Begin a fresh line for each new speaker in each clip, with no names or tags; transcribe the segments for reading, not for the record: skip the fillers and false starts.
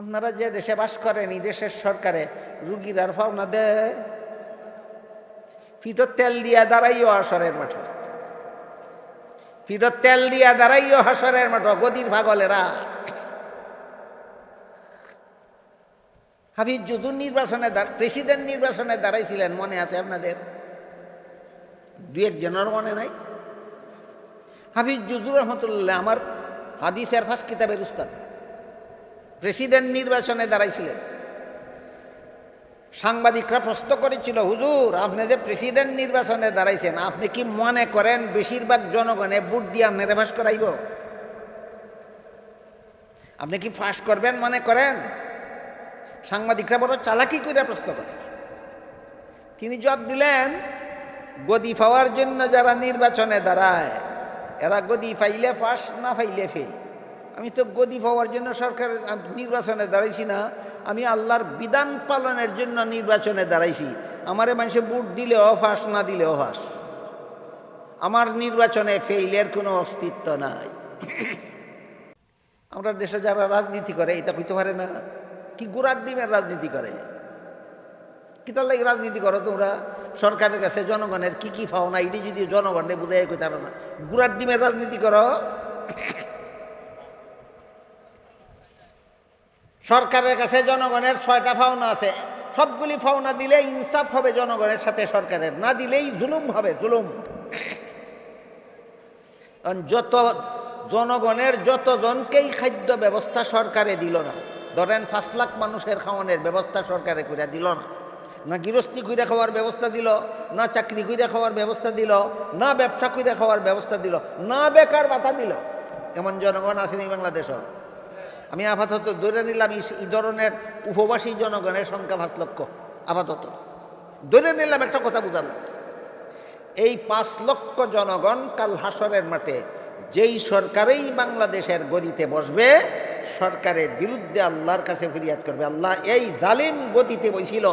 আপনারা যে দেশে বাস করেন এই দেশের সরকারে রুগীর আর পাওনা দেয়? পিঠর তেল দিয়া দাঁড়াইও হাসরের মাঠে, পিঠর তেল দিয়া দাঁড়াইও হাসরের মাঠ, গদির পাগলেরা। হাফিজ জুদুর নির্বাচনে প্রেসিডেন্ট নির্বাচনে দাঁড়াইছিলেন, মনে আছে আপনাদের? দু একজনের মনে নাই? হাফিজ জুদুর রহমতুল্লাহ আমার হাদিসের ফার্স্ট কিতাবের উস্তাদ, প্রেসিডেন্ট নির্বাচনে দাঁড়াইছিলেন। সাংবাদিকরা প্রশ্ন করেছিল, হুজুর আপনি যে প্রেসিডেন্ট নির্বাচনে দাঁড়াইছেন, আপনি কি মনে করেন বেশিরভাগ জনগণে ভোট দিয়ে আপনারে ফাঁস করাইব? আপনি কি ফাঁস করবেন মনে করেন? সাংবাদিকরা বড় চালাকি করে প্রশ্ন করে। তিনি জবাব দিলেন, গদি পাওয়ার জন্য যারা নির্বাচনে দাঁড়ায় এরা গদি পাইলে ফাঁস, না পাইলে ফেল। আমি তো গদি পাওয়ার জন্য সরকার নির্বাচনে দাঁড়াইছি না, আমি আল্লাহর বিধান পালনের জন্য নির্বাচনে দাঁড়াইছি। আমারে মানুষে ভোট দিলেও ফাঁস, না দিলেও ফাঁস। আমার নির্বাচনে ফেইলের কোনো অস্তিত্ব নাই। আমরা দেশে যারা রাজনীতি করে এটা কইতে পারে না কি গোড়ার ডিমের রাজনীতি করে? কি তার লাগে রাজনীতি করো তোমরা? সরকারের কাছে জনগণের কি কি পাওনা এটি যদি জনগণে বুঝাই কইতে পারো না, গোড়ার ডিমের রাজনীতি করো। সরকারের কাছে জনগণের 6টা পাওনা আছে, সবগুলি পাওনা দিলে ইনসাফ হবে জনগণের সাথে সরকারের, না দিলেই জুলুম হবে, জুলুম। যত জনগণের যতজনকেই খাদ্য ব্যবস্থা সরকারে দিল না, ধরেন 5 লাখ মানুষের খাওয়ানোর ব্যবস্থা সরকারে করে দিল না, না গৃহস্থী কইরা খাওয়ার ব্যবস্থা দিল, না চাকরি কইরা খাওয়ার ব্যবস্থা দিল, না ব্যবসা কইরা খাওয়ার ব্যবস্থা দিল, না বেকার ভাতা দিল, এমন জনগণ আসেনি বাংলাদেশও। আমি আপাতত ধরে নিলাম এই ধরনের উপবাসী জনগণের সংখ্যা 5 লক্ষ, আপাতত ধরে নিলাম, একটা কথা বুঝালাম। এই 5 লক্ষ জনগণ কাল হাসরের মাঠে যেই সরকারেই বাংলাদেশের গদিতে বসবে, সরকারের বিরুদ্ধে আল্লাহর কাছে ফরিয়াদ করবে, আল্লাহ এই জালিম গদিতে বসিল,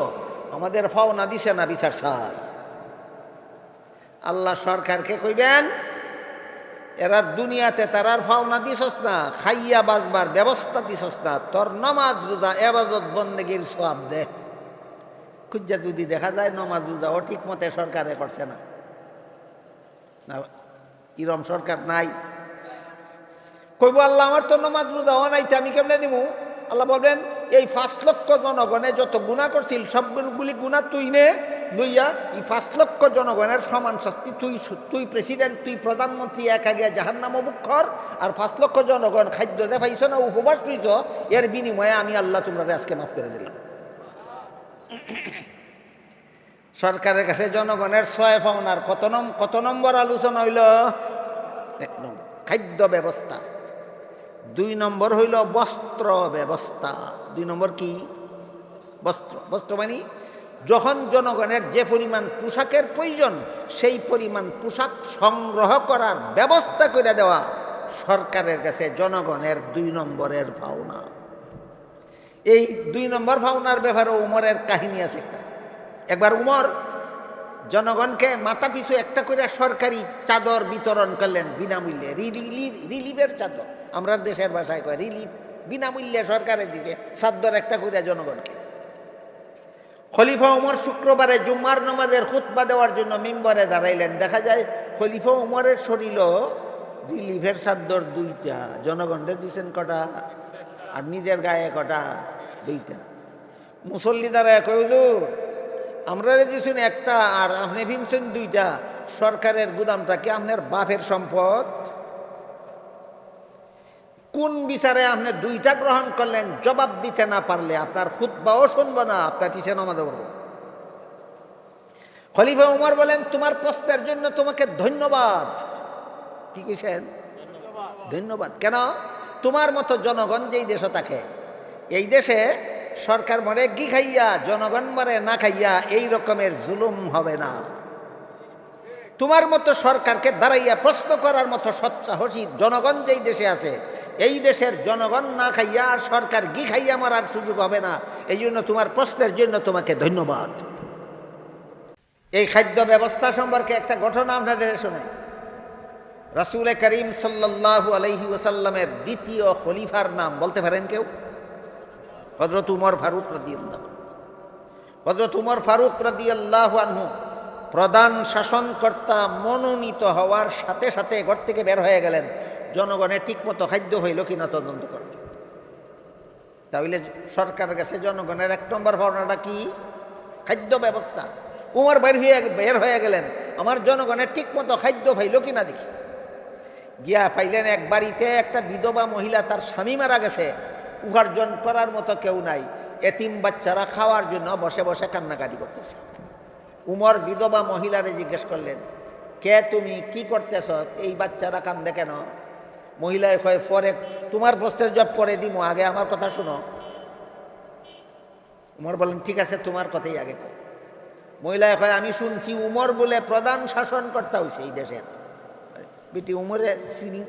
আমাদের পাওনা দিছে না বিচার চাই। আল্লাহ সরকারকে কইবেন, এরা দুনিয়াতে তারার পাওনা দিছস না, খাইয়া বাজবার ব্যবস্থা দিছস না, তোর নামাজ রোজা ইবাদত বন্দেগীর সওয়াব দে। খুঁজা যদি দেখা যায় নামাজ রোজা ও ঠিক মতে সরকারে করছে না, ইরম সরকার নাই, কইব আল্লাহ আমার তো নামাজ রোজা ও নাইতে আমি কেমনে দিব? আল্লাহ বলবেন, এই 5 লক্ষ জনগণে যত গুনাহ করছিল সবগুলি গুনাহ তুই নে, লইয়া এই 5 লক্ষ জনগণের সমান শাস্তি তুই প্রেসিডেন্ট, তুই প্রধানমন্ত্রী একা গিয়া জাহান্নামে বুক কর। আর 5 লক্ষ জনগণ খাদ্য দেখাইছ না, উপবাস তুইছ, এর বিনিময়ে আমি আল্লাহ তোমরা আজকে মাফ করে দিলাম। সরকারের কাছে জনগণের 6 পাওনার কত নম্বর আলোচনা হইল? 1 নম্বর খাদ্য ব্যবস্থা, 2 নম্বর হইল বস্ত্র ব্যবস্থা। 2 নম্বর কি? বস্ত্র মানে যখন জনগণের যে পরিমাণ পোশাকের প্রয়োজন সেই পরিমাণ পোশাক সংগ্রহ করার ব্যবস্থা করে দেওয়া সরকারের কাছে জনগণের 2 নম্বরের পাওনা। এই 2 নম্বর পাওনার ব্যাপারে উমরের কাহিনী আছে একটা। একবার উমর জনগণকে মাথা পিছু একটা করে সরকারি চাদর বিতরণ করলেন বিনামূল্যে, রিলিফের চাদর, আমরা দেশের ভাষায় কয় রিলিফ, বিনামূল্যে সরকারে দিছে চাদর একটা করে জনগণকে। খলিফা উমর শুক্রবারে জুম্মার নামাজের খুতবা দেওয়ার জন্য মিম্বরে দাঁড়াইলেন। দেখা যায় খলিফা উমরের শরীর রিলিফের চাদর 2টা, জনগণকে দিচ্ছেন কটা, আর নিজের গায়ে কটা? 2টা। মুসল্লি দাঁড়ায় কই, হুজুর আমরা দিয়েছেন একটা আর আপনি কিনছেন 2টা, সরকারের গুদামটা কি আপনার বাপের সম্পদ? কোন বিচারে আপনি 2টা গ্রহণ করলেন? জবাব দিতে না পারলে আপনার খুতবাও শুনবো না, আপনার পিছনে নামাজ পড়ব। খলিফা উমর বলেন, তোমার প্রশ্নের জন্য তোমাকে ধন্যবাদ। কি কইছেন? ধন্যবাদ। কেন? তোমার মতো জনগণ যেই দেশে থাকে, এই দেশে সরকার মরে ঘি খাইয়া, জনগণ মরে না খাইয়া, এই রকমের জুলুম হবে না। তোমার মতো সরকারকে দাঁড়াইয়া প্রশ্ন করার মতো সৎসাহসী জনগণ যেই দেশে আছে, এই দেশের জনগণ না খাইয়া আর সরকার ঘি খাইয়া মারার সুযোগ হবে না। এই জন্য তোমার প্রশ্নের জন্য তোমাকে ধন্যবাদ। এই খাদ্য ব্যবস্থা সম্পর্কে একটা ঘটনা আপনাদের শোনাই। রাসূল করিম সাল্লাল্লাহু আলাইহি ওয়াসাল্লামের 2য় খলিফার নাম বলতে পারেন কেউ? হযরত উমর ফারুক রাদিয়াল্লাহু, হযরত উমর ফারুক রাদিয়াল্লাহু আনহু প্রধান শাসনকর্তা মনোনীত হওয়ার সাথে সাথে ঘর থেকে বের হয়ে গেলেন জনগণের ঠিকমতো খাদ্য হইল কিনা তদন্ত করার জন্য। তাহলে সরকারের কাছে জনগণের 1 নম্বর ভাবনাটা কি? খাদ্য ব্যবস্থা। উমর বের হয়ে গেলেন আমার জনগণের ঠিকমতো খাদ্য পাইল কিনা দেখি। গিয়া পাইলেন এক বাড়িতে একটা বিধবা মহিলা, তার স্বামী মারা গেছে, উপার্জন করার মতো কেউ নাই, এতিম বাচ্চারা খাওয়ার জন্য বসে বসে কান্নাকাটি করতেছে। উমর বিধবা মহিলারে জিজ্ঞেস করলেন, কে তুমি, কি করতেছ, এই বাচ্চারা কান্দে কেন? মহিলায় কয়, পরে তোমার প্রশ্নের জব পরে দিব, আগে আমার কথা শুনো। উমর বলেন, ঠিক আছে, তোমার কথাই আগে কয়। মহিলায় কয়, আমি শুনছি উমর বলে প্রধান শাসনকর্তা হয়েছে এই দেশের। বেটি উমরে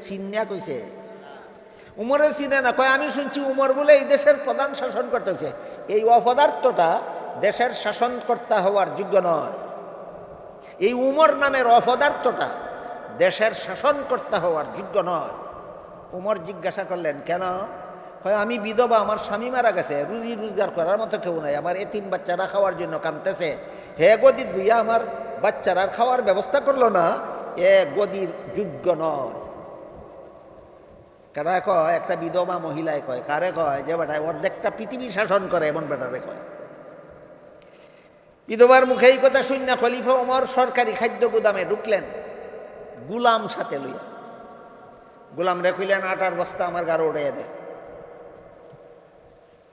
চিনিয়া কইছে? উমরের চিনে না, কয় আমি শুনছি উমর বলে এই দেশের প্রধান শাসনকর্তা হয়েছে। এই অপদার্থটা দেশের শাসনকর্তা হওয়ার যোগ্য নয়। এই উমর নামের অপদার্থটা দেশের শাসনকর্তা হওয়ার যোগ্য নয়। উমর জিজ্ঞাসা করলেন, কেন? হয় আমি বিধবা, আমার স্বামী মারা গেছে, রুজি রোজগার করার মতো কেউ নাই, আমার এতিম বাচ্চারা খাওয়ার জন্য কাঁদতেছে, হে গদির বুইয়া আমার বাচ্চারা খাওয়ার ব্যবস্থা করলো না, এ গদির যোগ্য নয়। কারা কয়? একটা বিধবা মহিলায় কয়। কারে কয়? যে বেটায় অর্ধেকটা পৃথিবী শাসন করে এমন বেটারে কয়। বিধবার মুখে এই কথা শুন না খলিফা ওমর সরকারি খাদ্য গুদামে ঢুকলেন গুলাম সাথে লইয়া। গুলাম রে কইলেন, আটার বস্তা আমার গাড়ো উড়াইয়া দে।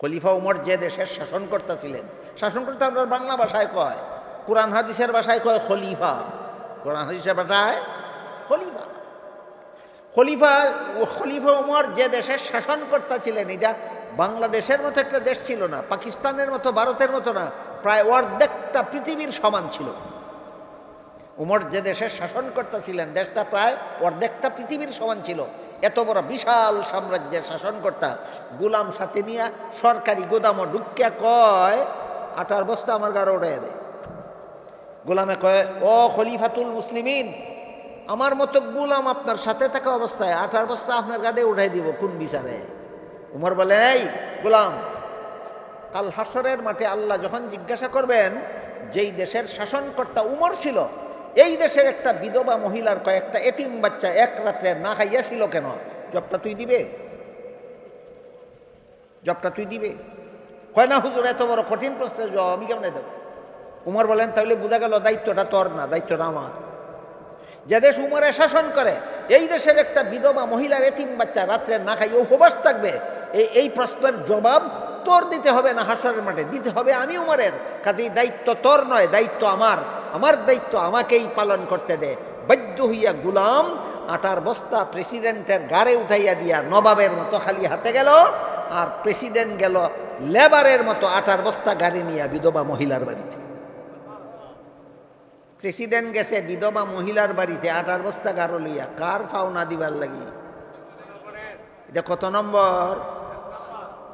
খলিফা ওমর যে দেশের শাসনকর্তা ছিলেন, শাসনকর্তা আমরা বাংলা ভাষায় কয়, কোরআন হাদিসের ভাষায় কয় খলিফা। কোরআন হাদিসের ভাষায় খলিফা। খলিফা ওমর যে দেশের শাসনকর্তা ছিলেন, এটা বাংলাদেশের মতো একটা দেশ ছিল না, পাকিস্তানের মতো, ভারতের মতো না, প্রায় অর্ধেকটা পৃথিবীর সমান ছিল। উমর যে দেশের শাসনকর্তা ছিলেন, দেশটা প্রায় অর্ধেকটা পৃথিবীর সমান ছিল। এত বড় বিশাল সাম্রাজ্যের শাসনকর্তা গুলাম সাথে নিয়ে সরকারি গোদামও ঢুকিয়া কয়, আটার বস্তা আমার গাড়ো উড়াইয়া দেয়। গোলামে কয়, ও খলিফাতুল মুসলিমিন, আমার মতো গুলাম আপনার সাথে থাকা অবস্থায় আটার বস্তা আপনার গাড়ে উঠাই দিব কোন বিচারে? উমর বলে, এই গোলাম, কাল হাসরের মাঠে আল্লাহ যখন জিজ্ঞাসা করবেন যেই দেশের শাসনকর্তা উমর ছিল, এই দেশের একটা বিধবা মহিলার কয়েকটা এতিম বাচ্চা এক রাত্রে না খাইয়াছিল কেন, জবটা তুই দিবে? জবটা তুই দিবে? কয় না হুজুর, এত বড় কঠিন প্রশ্নের জবাব আমি কেমনে দেব? উমর বলেন, তাহলে বোঝা গেল দায়িত্বটা তোর না, দায়িত্বটা আমার। যে দেশ উমরে শাসন করে, এই দেশের একটা বিধবা মহিলার এতিম বাচ্চা রাত্রে না খাই উপবাস থাকবে, এই প্রশ্নের জবাব তোর দিতে হবে না, হাসরের মাঠে দিতে হবে আমি উমরের। কাজেই দায়িত্ব তোর নয়, দায়িত্ব আমার। আমার দায়িত্ব আমাকেই পালন করতে দে। বাধ্য হইয়া গুলাম আটার বস্তা প্রেসিডেন্টের গাড়ে উঠাইয়া দিয়া নবাবের মতো খালি হাতে গেল, আর প্রেসিডেন্ট গেল লেবারের মতো আটার বস্তা গাড়ি নিয়ে বিধবা মহিলার বাড়িতে। প্রেসিডেন্ট গেছে বিধবা মহিলার বাড়িতে আটার বস্তা গাড়ো লইয়া, কার পাওনা দিবার লাগি? এটা কত নম্বর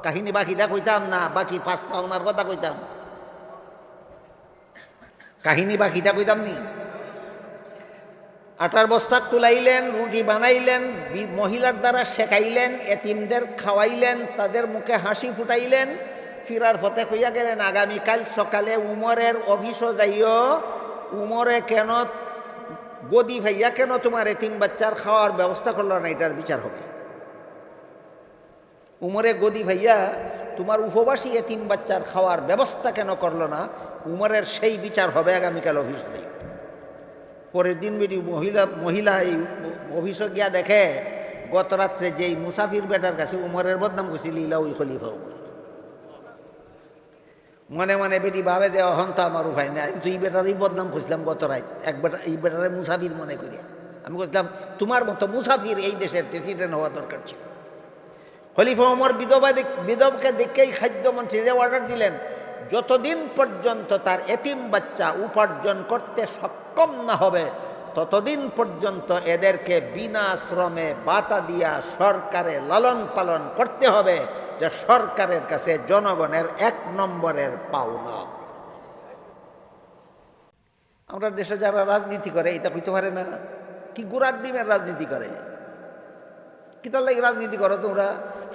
কাহিনী? বাকিটা কইতাম না, বাকি 5 পাওনার কথা কইতাম, কাহিনী বাকিটা কইতাম নি। আটার বস্তা তুলাইলেন, রুটি বানাইলেন, মহিলার দ্বারা শেখাইলেন, এতিমদের খাওয়াইলেন, তাদের মুখে হাসি ফুটাইলেন। ফিরার পথে কইয়া গেলেন, আগামীকাল সকালে উমরের অফিসও যাইও, উমরে কেন গদি ভাইয়া কেন তোমার এতিম বাচ্চার খাওয়ার ব্যবস্থা করলো না, এটার বিচার হবে। উমরে গদি ভাইয়া তোমার উপবাসী এতিম বাচ্চার খাওয়ার ব্যবস্থা কেন করলো না, উমরের সেই বিচার হবে আগামীকাল অফিস যাই। পরের দিন বেটি মহিলা এই অফিসে গিয়া দেখে গত রাত্রে যেই মুসাফির বেটার কাছে উমরের বদনাম করছিল, ইলা ওই খলিফা উমর। মনে মনে বেটি ভাবে যে অহন তো আমার উপায় নেই, আমি তো এই বেটারই বদনাম করছিলাম গত রাত, এক বেটা এই বেটারে মুসাফির মনে করিয়া আমি বলছিলাম তোমার মতো মুসাফির এই দেশের প্রেসিডেন্ট হওয়া দরকার ছিল। খলিফা ওমর বিধবাকে দেখেই খাদ্যমন্ত্রীরা অর্ডার দিলেন, যতদিন পর্যন্ত তার এতিম বাচ্চা উপার্জন করতে সক্ষম না হবে ততদিন পর্যন্ত এদেরকে বিনা শ্রমে ভাতা দিয়া সরকারে লালন পালন করতে হবে, যে সরকারের কাছে জনগণের 1 নম্বরের পাওনা। আমরা দেশে যারা রাজনীতি করে এটা কইতে পারে না, কি গোড়ার ডিমের রাজনীতি করে, কিতার লাগে রাজনীতি করো তোমরা?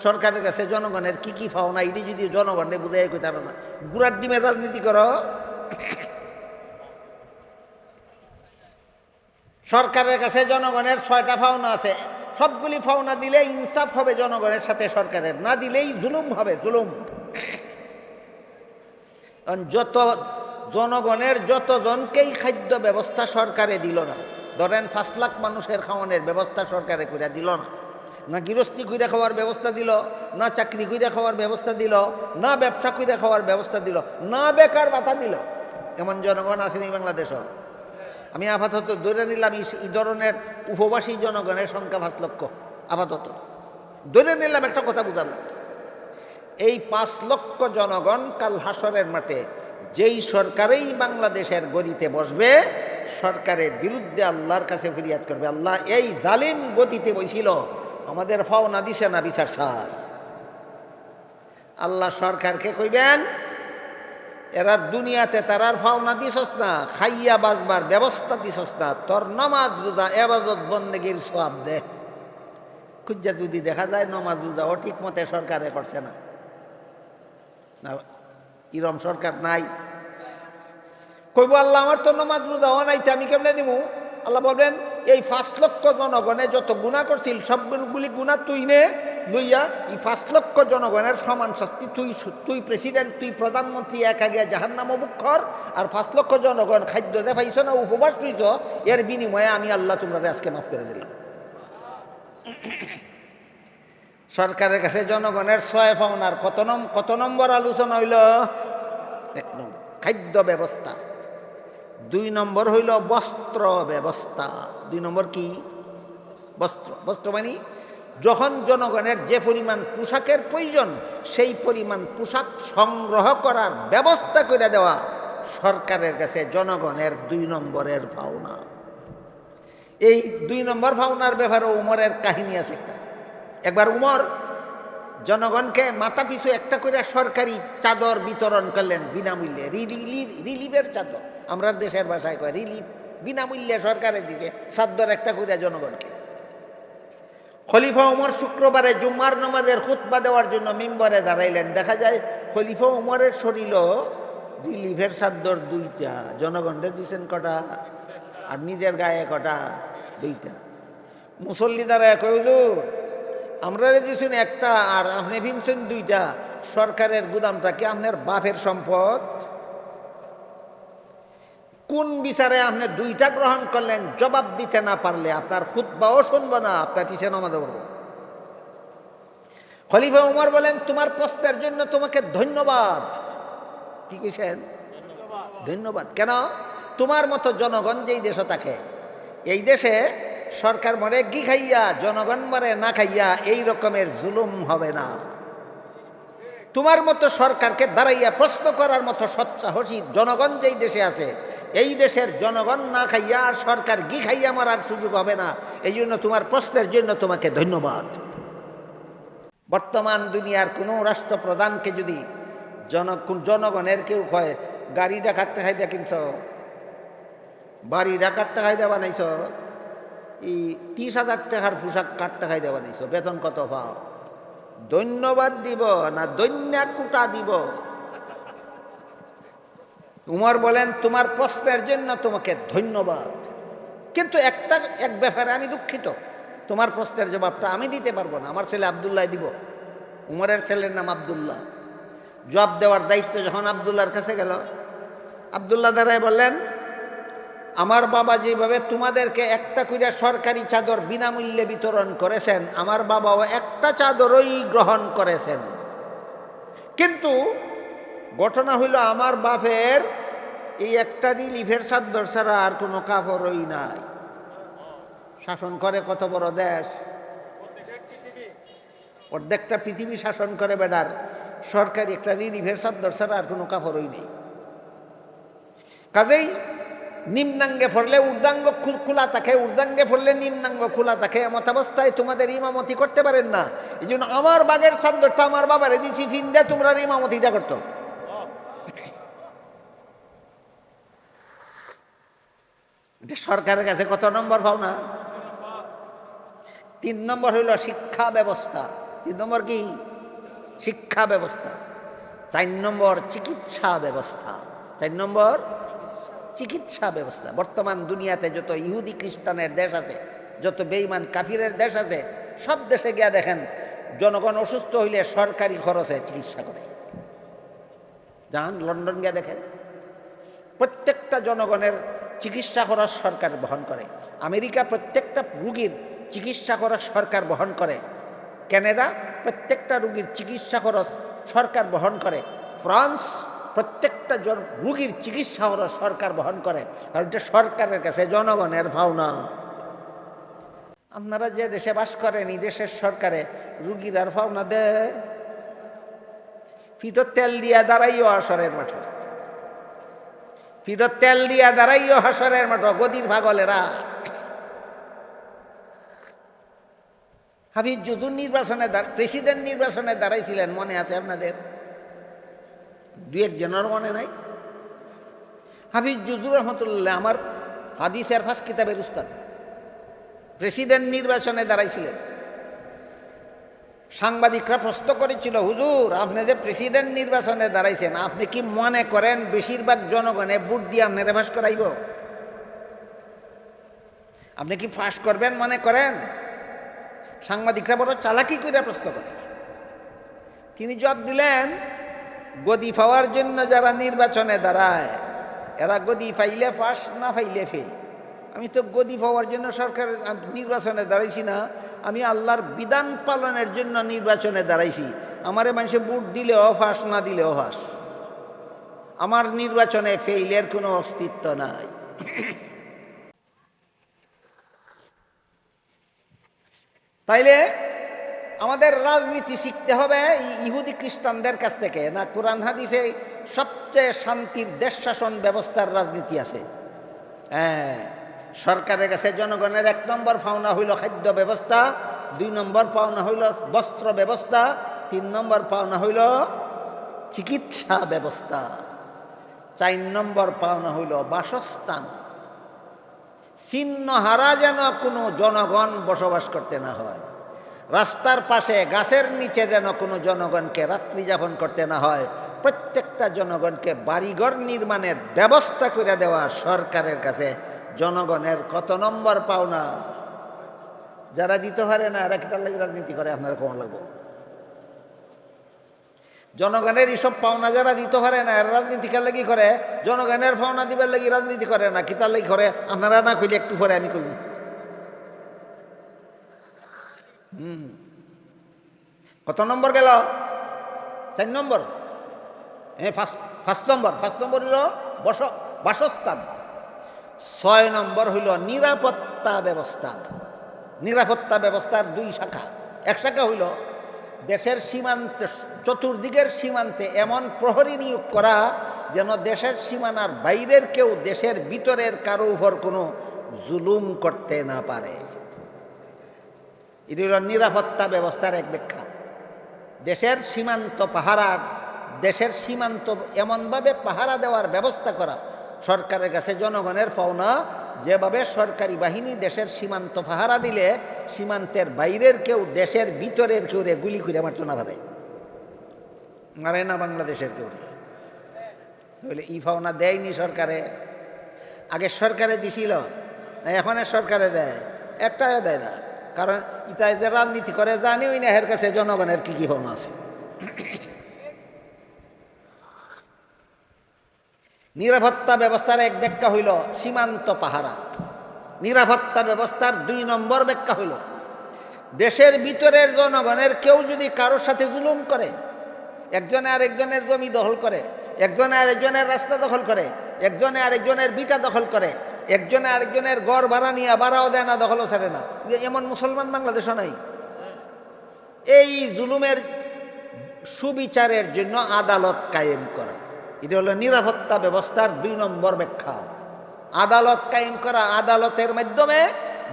সরকারের কাছে জনগণের কি কি পাও না এটি যদি জনগণে বুঝাই কই তারা না, গুড়ার ডিমের রাজনীতি করো। সরকারের কাছে জনগণের 6টা পাওনা আছে, সবগুলি পাওনা দিলে ইনসাফ হবে জনগণের সাথে, সরকারের না দিলেই জুলুম হবে, জুলুম। যত জনগণের যতজনকেই খাদ্য ব্যবস্থা সরকারে দিল না, ধরেন 5 লাখ মানুষের খাওয়ানোর ব্যবস্থা সরকারে করে দিল না, না গৃহস্থী কইরা খাওয়ার ব্যবস্থা দিল, না চাকরি কইরা খাওয়ার ব্যবস্থা দিল, না ব্যবসা কইরা খাওয়ার ব্যবস্থা দিল, না বেকার ভাতা দিল, এমন জনগণ আসেনি বাংলাদেশও। আমি আপাতত ধরে নিলাম এই ধরনের উপবাসী জনগণের সংখ্যা 5 লক্ষ, আপাতত ধরে নিলাম, একটা কথা বুঝালাম। এই 5 লক্ষ জনগণ কাল হাসরের মাঠে যেই সরকারেই বাংলাদেশের গদিতে বসবে, সরকারের বিরুদ্ধে আল্লাহর কাছে ফরিয়াদ করবে, আল্লাহ এই জালিম গদিতে বসিল, আমাদের পাওনা দিছে না বিচার সার। আল্লাহ সরকারকে কইবেন, এরার দুনিয়াতে তারার পাওনা দিছস না, খাইয়া বাজবার ব্যবস্থা দিছস না, তোর নামাজ রোজা এবাদত বন্দেগীর সওয়াব দে। খুঁজা যদি দেখা যায় নামাজ রোজা ও ঠিক মতে সরকারে করছে না, ইরম সরকার নাই, কইব আল্লাহ আমার তো নামাজ রোজা ও নাইতে আমি কেমনে দিব? আল্লাহ বলবেন, এই 5 লক্ষ জনগণে যত গুনাহ করছিল সবগুলি গুনাহ তুই নে, লইয়া এই 5 লক্ষ জনগণের সমান শাস্তি তুই প্রেসিডেন্ট, তুই প্রধানমন্ত্রী একা গিয়া জাহান্নামে মুখ কর, আর 5 লক্ষ জনগণ খাদ্য দে পাইছ না, উপবাস তুইছ, এর বিনিময়ে আমি আল্লাহ তোমরা আজকে মাফ করে দিলাম। সরকারের কাছে জনগণের 6 পাওনার কত নম্বর আলোচনা হইল? 1 নম্বর খাদ্য ব্যবস্থা, 2 নম্বর হইল বস্ত্র ব্যবস্থা। 2 নম্বর কি? বস্ত্র মানে যখন জনগণের যে পরিমাণ পোশাকের প্রয়োজন সেই পরিমাণ পোশাক সংগ্রহ করার ব্যবস্থা করে দেওয়া সরকারের কাছে জনগণের 2 নম্বরের পাওনা। এই 2 নম্বর পাওনার ব্যাপারে উমরের কাহিনী আছে একটা। একবার উমর জনগণকে মাথা পিছু একটা করে সরকারি চাদর বিতরণ করলেন বিনামূল্যে, রিলিফের চাদর, আমরা দেশের ভাষায় কয় রিলিফ, বিনামূল্যে সরকারে দিকে চাদর একটা করে জনগণকে। খলিফা উমর শুক্রবারে জুম্মার নামাজের খুতবা দেওয়ার জন্য মিম্বরে দাঁড়াইলেন, দেখা যায় খলিফা উমরের শরীরও রিলিফের চাদর 2টা, জনগণকে দিয়েছেন কটা, আর নিজের গায়ে কটা, 2টা। মুসল্লি দাঁড়ায় কই হুজুর আমরা দিয়েছেন একটা আর আপনি কিনছেন 2টা, সরকারের গুদামটা কি আপনার বাপের সম্পদ? কোন বিচারে আপনি 2টা গ্রহণ করলেন? জবাব দিতে না পারলে আপনার খুতবাও শুনবো না, আপনার পিছনে নামাজ পড়ব। খলিফা উমর বলেন, তোমার প্রশ্নের জন্য তোমাকে ধন্যবাদ। কি কইছেন? ধন্যবাদ। কেন? তোমার মতো জনগণ যেই দেশে থাকে, এই দেশে সরকার মরে ঘি খাইয়া জনগণ মরে না খাইয়া, এই রকমের জুলুম হবে না। তোমার মতো সরকারকে দাঁড়াইয়া প্রশ্ন করার মতো সৎসাহসী জনগণ যেই দেশে আছে, এই দেশের জনগণ না খাইয়া আর সরকার ঘি খাইয়া মারার সুযোগ হবে না। এই জন্য তোমার প্রশ্নের জন্য তোমাকে ধন্যবাদ। বর্তমান দুনিয়ার কোনো রাষ্ট্রপ্রধানকে যদি জনগণের কেউ কয় গাড়িটা কাটতে খাইদা কিনছ, বাড়িটা কাটতে খাইদা বানাইছ, এই 30,000 টাকার পোশাক কাটতে খাইদা বানাইছ, বেতন কত পাও? ধন্যবাদ দিব না দৈন্যা কুটা দিব? উমর বলেন, তোমার প্রশ্নের জন্য তোমাকে ধন্যবাদ, কিন্তু এক ব্যাপারে আমি দুঃখিত, তোমার প্রশ্নের জবাবটা আমি দিতে পারবো না, আমার ছেলে আব্দুল্লাহ দিব। উমরের ছেলের নাম আব্দুল্লাহ। জবাব দেওয়ার দায়িত্ব যখন আব্দুল্লাহর কাছে গেল, আব্দুল্লাহ দাঁড়ায় বললেন, আমার বাবা যেভাবে তোমাদেরকে একটা করে সরকারি চাদর বিনামূল্যে বিতরণ করেছেন, আমার বাবাও একটা চাদরই গ্রহণ করেছেন, কিন্তু ঘটনা হইল আমার বাপের এই একটা রিলিফের চাদর ছাড়া আর কোনো কাপড়ই নাই। শাসন করে কত বড় দেশ, অর্ধেকটা পৃথিবী শাসন করে বেডার, সরকারি একটা রিলিফের চাদর ছাড়া আর কোনো কাপড়ই নেই। কাজেই নিম্নাঙ্গে পড়লে ঊর্ধ্বাঙ্গ খোলা থাকে, ঊর্ধ্বাঙ্গে পড়লে নিম্নাঙ্গ খোলা থাকে, এমত অবস্থায় তোমাদের ইমামতি করতে পারেন না। এই জন্য আমার বাগের চাদরটা আমার বাবারে দিছি, ফিন্দে তোমরা ইমামতিটা করতো। এটা সরকারের কাছে কত নম্বর পাও না? তিন নম্বর হইল শিক্ষা ব্যবস্থা। তিন নম্বর কি? শিক্ষা ব্যবস্থা। চার নম্বর চিকিৎসা ব্যবস্থা। চার নম্বর চিকিৎসা ব্যবস্থা। বর্তমান দুনিয়াতে যত ইহুদি খ্রিস্টানের দেশ আছে, যত বেঈমান কাফিরের দেশ আছে, সব দেশে গিয়া দেখেন জনগণ অসুস্থ হইলে সরকারি খরচে চিকিৎসা করে। যান লন্ডন গিয়া দেখেন, প্রত্যেকটা জনগণের চিকিৎসা খরচ সরকার বহন করে। আমেরিকা প্রত্যেকটা রুগীর চিকিৎসা খরচ সরকার বহন করে। কানাডা প্রত্যেকটা রুগীর চিকিৎসা খরচ সরকার বহন করে। ফ্রান্স প্রত্যেকটা রুগীর চিকিৎসা খরচ সরকার বহন করে। আর এটা সরকারের কাছে জনগণের পাওনা। আপনারা যে দেশে বাস করেন, এই দেশের সরকারে রুগীর আর পাওনা দেয়? ফিটো তেল দিয়া দাঁড়াইও হাসরের মাঠে, ফিটো তেল দিয়া দাঁড়াইও হাসরের মাঠ, গদির পাগলেরা। হাফিজ যদুর নির্বাচনে, প্রেসিডেন্ট নির্বাচনে দাঁড়াইছিলেন, মনে আছে আপনাদের? দু একজনের মনে নাই? হাফিজ যদুর রহমতুল্লাহ আমার হাদিসের ফার্স্ট কিতাবের উস্তাদ, প্রেসিডেন্ট নির্বাচনে দাঁড়াইছিলেন। সাংবাদিকরা প্রশ্ন করেছিল, হুজুর আপনি যে প্রেসিডেন্ট নির্বাচনে দাঁড়াইছেন, আপনি কি মনে করেন বেশিরভাগ জনগণে ভোট দিয়ে আপনারা ফাঁস করাইব? আপনি কি ফাঁস করবেন মনে করেন? সাংবাদিকরা বড় চালাকি করে প্রশ্ন করে। তিনি জবাব দিলেন, গদি পাওয়ার জন্য যারা নির্বাচনে দাঁড়ায়, এরা গদি পাইলে ফাঁস, না পাইলে ফেল। আমি তো গদি পাওয়ার জন্য সরকার নির্বাচনে দাঁড়াইছি না, আমি আল্লাহর বিধান পালনের জন্য নির্বাচনে দাঁড়াইছি। আমারে মানুষে ভোট দিলেও ফাঁস, না দিলেও ফাঁস। আমার নির্বাচনে ফেইলের কোনো অস্তিত্ব নাই। তাইলে আমাদের রাজনীতি শিখতে হবে ইহুদি খ্রিস্টানদের কাছ থেকে, না কোরআন হাদিসে সবচেয়ে শান্তির দেশ শাসন ব্যবস্থার রাজনীতি আছে? হ্যাঁ, সরকারের কাছে জনগণের এক নম্বর পাওনা হইল খাদ্য ব্যবস্থা, দুই নম্বর পাওনা হইল বস্ত্র ব্যবস্থা, তিন নম্বর পাওনা হইল চিকিৎসা ব্যবস্থা, চার নম্বর পাওনা হইল বাসস্থান। চিহ্ন হারা যেন কোনো জনগণ বসবাস করতে না হয়। রাস্তার পাশে গাছের নিচে যেন কোনো জনগণকে রাত্রি যাপন করতে না হয়। প্রত্যেকটা জনগণকে বাড়িঘর নির্মাণের ব্যবস্থা করে দেওয়া সরকারের কাছে জনগণের কত নম্বর পাওনা? যারা দিতে পারে না এরা কি তার লাগে রাজনীতি করে? আপনারা কেমন লাগবো? জনগণের এইসব পাওনা যারা দিতে পারে না এরা রাজনীতি কার লাগি করে? জনগণের পাওনা দিবার লাগি রাজনীতি করে না, কি তার লাগি করে? আপনারা না কইলে একটু পরে আমি কইব। কত নম্বর গেল? 4 নম্বর। ফার্স্ট নম্বর হইল বাসস্থান। 6 নম্বর হইল নিরাপত্তা ব্যবস্থা। নিরাপত্তা ব্যবস্থার 2 শাখা। এক শাখা হইল দেশের সীমান্তে, চতুর্দিকের সীমান্তে এমন প্রহরী নিয়োগ করা যেন দেশের সীমানার বাইরের কেউ দেশের ভিতরের কারো উপর কোনো জুলুম করতে না পারে। এটি হল নিরাপত্তা ব্যবস্থার এক ব্যাখ্যা। দেশের সীমান্ত পাহারার, দেশের সীমান্ত এমনভাবে পাহারা দেওয়ার ব্যবস্থা করা সরকারের কাছে জনগণের পাওনা। যেভাবে সরকারি বাহিনী দেশের সীমান্ত পাহারা দিলে সীমান্তের বাইরের কেউ দেশের ভিতরের কেউ গুলি করে মারত না পারে, মারে না বাংলাদেশের কেউ। তাহলে ই পাওনা দেয়নি সরকারে। আগে সরকারে দিছিল, এখনের সরকারে দেয়? একটাও দেয় না। কারণ ইতায় যে রাজনীতি করে জানি ওই না এর কাছে জনগণের কি কি পাওনা আছে। নিরাপত্তা ব্যবস্থার এক ব্যাখ্যা হইল সীমান্ত পাহারা। নিরাপত্তা ব্যবস্থার 2 নম্বর ব্যাখ্যা হইল দেশের ভিতরের জনগণের কেউ যদি কারোর সাথে জুলুম করে, একজনে আরেকজনের জমি দখল করে, একজনে আরেকজনের রাস্তা দখল করে, একজনে আরেকজনের বিটা দখল করে, একজনে আরেকজনের ঘর ভাড়া নিয়ে ভাড়াও দেয় না, দখলও ছাড়ে না, এমন মুসলমান বাংলাদেশও নাই। এই জুলুমের সুবিচারের জন্য আদালত কায়েম করা, এটা হলো নিরাপত্তা ব্যবস্থার 2 নম্বর ব্যাখ্যা। আদালত কায়েম করা, আদালতের মাধ্যমে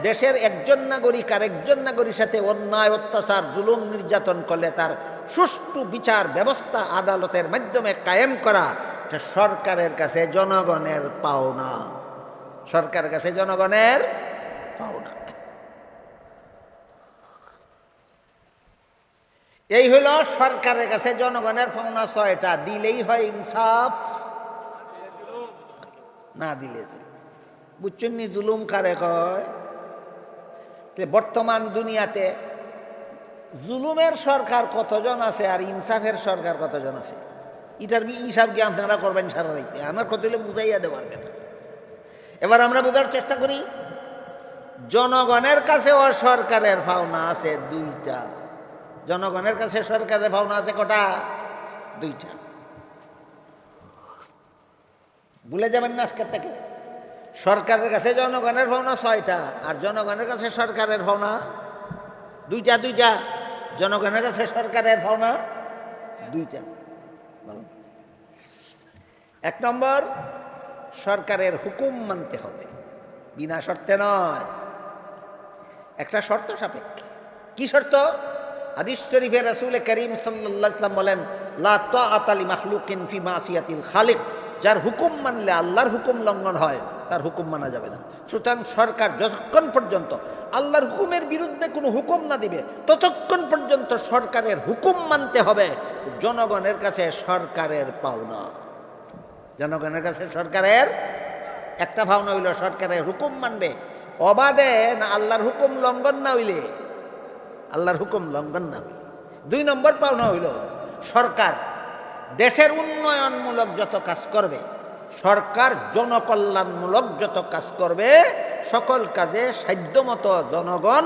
দেশের একজন নাগরিক আর একজন নাগরিকের সাথে অন্যায়, অত্যাচার, জুলুম, নির্যাতন করলে তার সুষ্ঠু বিচার ব্যবস্থা আদালতের মাধ্যমে কায়েম করা, এটা সরকারের কাছে জনগণের পাওনা। সরকারের কাছে জনগণের পাওনা। এই হইল সরকারের কাছে জনগণের পাওনা 6টা, দিলেই হয় ইনসাফ, না দিলে বুঝছেন নি জুলুম কারে কয়। বর্তমান দুনিয়াতে জুলুমের সরকার কতজন আছে আর ইনসাফের সরকার কতজন আছে, এটার হিসাব কি আপনারা করবেন সারা রাইতে, আমার কত হলে বুঝাইয়া দেওয়ার না। এবার আমরা বোঝার চেষ্টা করি, জনগণের কাছে ও সরকারের পাওনা আছে 2টা। জনগণের কাছে সরকারের পাওনা আছে কটা? 2টা। ভুলে যাবেন না আজকের থেকে। সরকারের কাছে জনগণের পাওনা 6টা, আর জনগণের কাছে সরকারের পাওনা 2টা। জনগণের কাছে সরকারের পাওনা 2টা। 1 নম্বর, সরকারের হুকুম মানতে হবে, বিনা শর্তে নয়, একটা শর্ত সাপেক্ষে। কি শর্ত? হাদিস শরীফে রাসূল করিম সাল্লাল্লাহু আলাইহি ওয়াসাল্লাম বলেন, লা তাআতা লি মাখলুকিন ফি মাসিয়াতিল খালিক। যার হুকুম মানলে আল্লাহর হুকুম লঙ্ঘন হয়, তার হুকুম মানা যাবে না। সুতরাং সরকার যতক্ষণ পর্যন্ত আল্লাহর হুকুমের বিরুদ্ধে কোনো হুকুম না দিবে, ততক্ষণ পর্যন্ত সরকারের হুকুম মানতে হবে। জনগণের কাছে সরকারের পাওনা, জনগণের কাছে সরকারের একটা পাওনা হইল সরকারের হুকুম মানবে, অবাধে না আল্লাহর হুকুম লঙ্ঘন না হইলে, আল্লাহর হুকুম লঙ্ঘন না হইলে। 2 নম্বর পাওনা হইল সরকার দেশের উন্নয়নমূলক যত কাজ করবে, সরকার জনকল্যাণমূলক যত কাজ করবে, সকল কাজে সাধ্যমতো জনগণ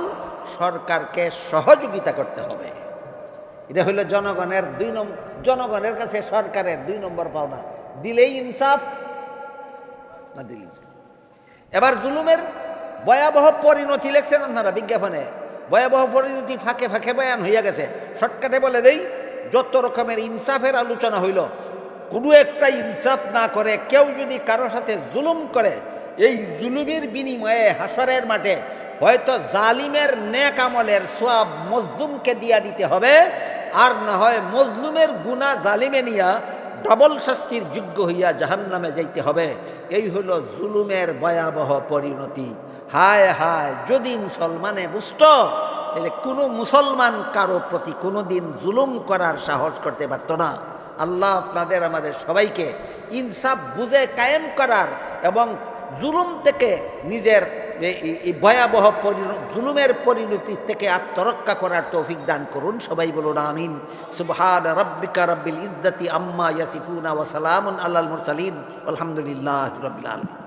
সরকারকে সহযোগিতা করতে হবে। এটা হইল জনগণের 2 নম্বর, জনগণের কাছে সরকারের 2 নম্বর পাওনা, দিলেই ইনসাফ, না দিলেই। এবার জুলুমের ভয়াবহ পরিণতি লেখছেন আপনারা বিজ্ঞাপনে, ভয়াবহ পরিণতি ফাঁকে ফাঁকে বয়ান হইয়া গেছে। শর্টকাটে বলে দেই, যত রকমের ইনসাফের আলোচনা হইল, কোনো একটা ইনসাফ না করে কেউ যদি কারোর সাথে জুলুম করে, এই জুলুমের বিনিময়ে হাসরের মাঠে হয়তো জালিমের নেক আমলের সওয়াব মজলুমকে দিয়া দিতে হবে, আর না হয় মজলুমের গুনাহ জালিমে নিয়া ডাবল শাস্তির যোগ্য হইয়া জাহান্নামে যাইতে হবে। এই হইল জুলুমের ভয়াবহ পরিণতি। হায় হায়, যদি মুসলমানে বুঝত, তাহলে কোনো মুসলমান কারো প্রতি কোনো দিন জুলুম করার সাহস করতে পারত না। আল্লাহ আপনাদের আমাদের সবাইকে ইনসাফ বুঝে কায়েম করার এবং জুলুম থেকে নিজের এই ভয়াবহ জুলুমের পরিণতি থেকে আত্মরক্ষা করার তৌফিক দান করুন। সবাই বলুন আমিন। সুবহান রাব্বিকা রাব্বিল ইজ্জাতি আম্মা ইয়াসিফুনা ওয়া সালামুন আলাল মুরসালিন আলহামদুলিল্লাহি রাব্বিল আলামিন।